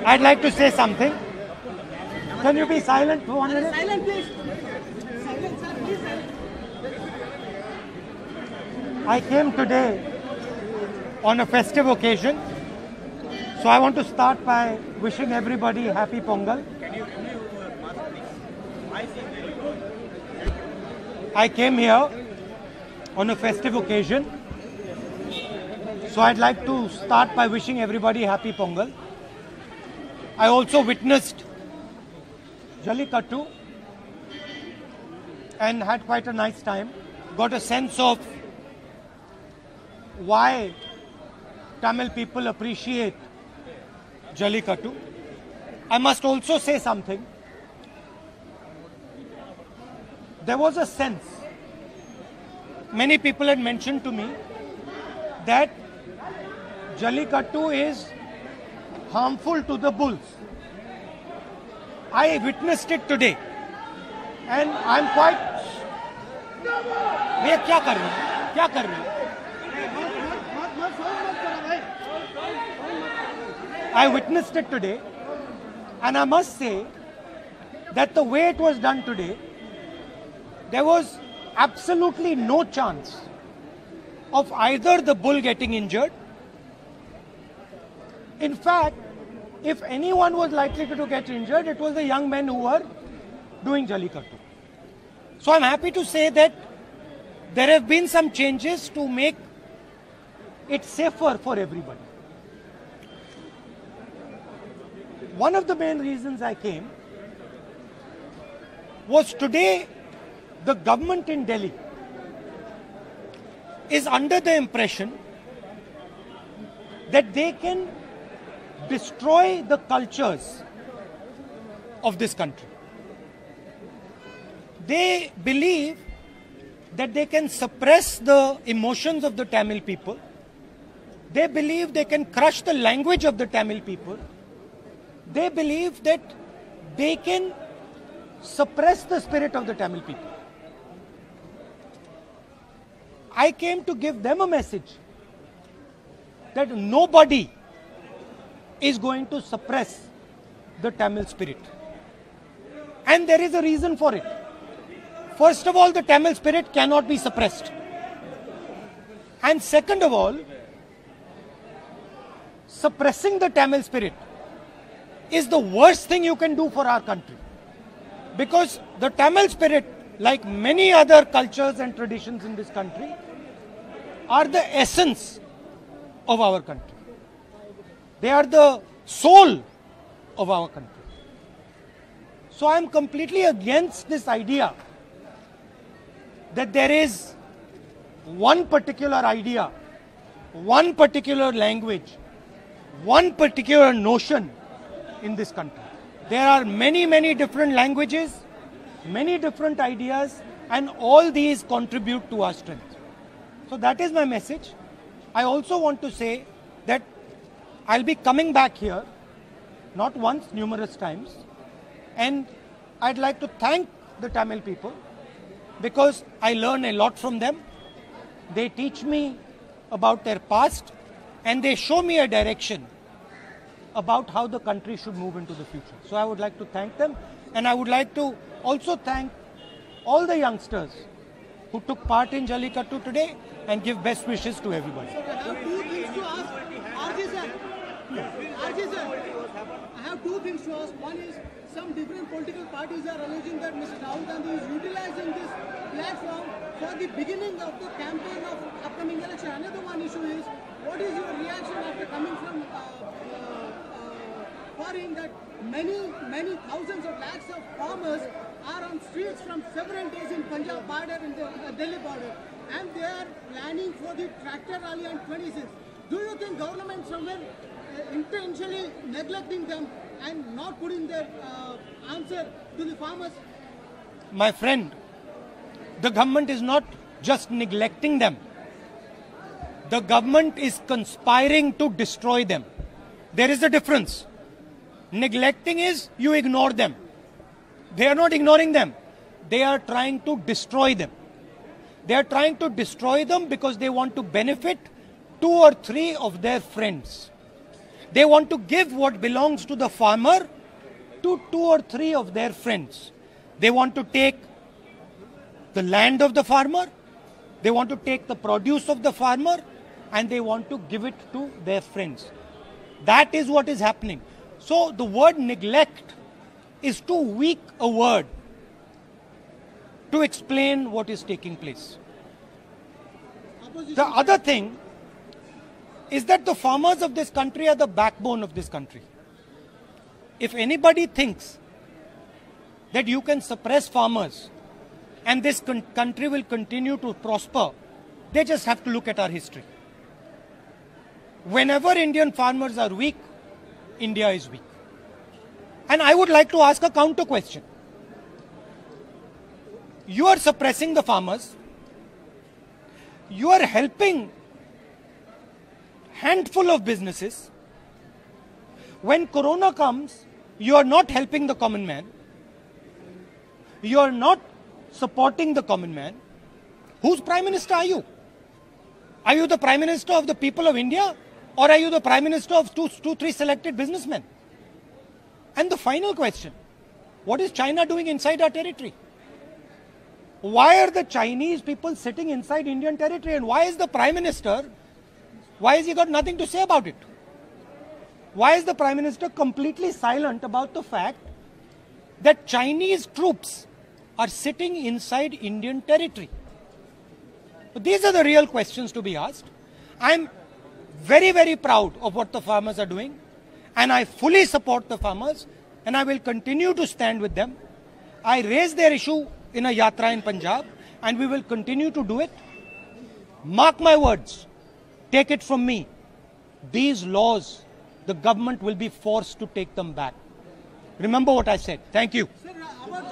I'd like to say something. Can you be silent for 1 minute? Silent, please. Silent, sir, please. I came today on a festive occasion, so I want to start by wishing everybody happy Pongal. I came here on a festive occasion, so I'd like to start by wishing everybody happy Pongal. I also witnessed Jallikattu and had quite a nice time. Got a sense of why Tamil people appreciate Jallikattu. I must also say something. There was a sense, many people had mentioned to me that Jallikattu is harmful to the bulls. I witnessed it today and I'm quite... भैया क्या कर रहे हैं? क्या कर रहे हैं? I witnessed it today and I must say that the way it was done today, there was absolutely no chance of either the bull getting injured. In fact, if anyone was likely to get injured, it was the young men who were doing Jallikattu. So I'm happy to say that there have been some changes to make it safer for everybody. One of the main reasons I came was today the government in Delhi is under the impression that they can destroy the cultures of this country. They believe that they can suppress the emotions of the Tamil people. They believe they can crush the language of the Tamil people. They believe that they can suppress the spirit of the Tamil people. I came to give them a message that nobody is going to suppress the Tamil spirit. And there is a reason for it. First of all, the Tamil spirit cannot be suppressed. And second of all, suppressing the Tamil spirit is the worst thing you can do for our country. Because the Tamil spirit, like many other cultures and traditions in this country, are the essence of our country. They are the soul of our country. So I am completely against this idea that there is one particular idea, one particular language, one particular notion in this country. There are many, many different languages, many different ideas, and all these contribute to our strength. So that is my message. I also want to say that I'll be coming back here, not once, numerous times. And I'd like to thank the Tamil people because I learn a lot from them. They teach me about their past and they show me a direction about how the country should move into the future. So I would like to thank them, and I would like to also thank all the youngsters who took part in Jallikattu today and give best wishes to everybody. Sir, I have two things to ask. RJ sir, Ajay sir, I have two things to ask. One is, some different political parties are alleging that Mr. Rahul Gandhi is utilizing this platform for the beginning of the campaign of upcoming election. Another one issue is, what is your reaction after coming from foreign that many thousands of lakhs of farmers are on streets from several days in Punjab border and the Delhi border, and they are planning for the tractor rally on 26th. Do you think government somewhere intentionally neglecting them and not putting their answer to the farmers? My friend, the government is not just neglecting them. The government is conspiring to destroy them. There is a difference. Neglecting is you ignore them. They are not ignoring them. They are trying to destroy them. They are trying to destroy them because they want to benefit 2 or 3 of their friends. They want to give what belongs to the farmer to 2 or 3 of their friends. They want to take the land of the farmer, they want to take the produce of the farmer, and they want to give it to their friends. That is what is happening. So the word neglect is too weak a word to explain what is taking place. The other thing is that the farmers of this country are the backbone of this country. If anybody thinks that you can suppress farmers and this country will continue to prosper, they just have to look at our history. Whenever Indian farmers are weak, India is weak. And I would like to ask a counter question. You are suppressing the farmers. You are helping handful of businesses. When Corona comes, you are not helping the common man. You are not supporting the common man. Whose Prime Minister are you? Are you the Prime Minister of the people of India? Or are you the Prime Minister of 2-3 selected businessmen? And the final question, what is China doing inside our territory? Why are the Chinese people sitting inside Indian territory? And why is the Prime Minister, why has he got nothing to say about it? Why is the Prime Minister completely silent about the fact that Chinese troops are sitting inside Indian territory? But these are the real questions to be asked. I'm very, very proud of what the farmers are doing, and I fully support the farmers, and I will continue to stand with them. I raised their issue in a yatra in Punjab, and we will continue to do it. Mark my words, take it from me. These laws, the government will be forced to take them back. Remember what I said. Thank you. Sir, about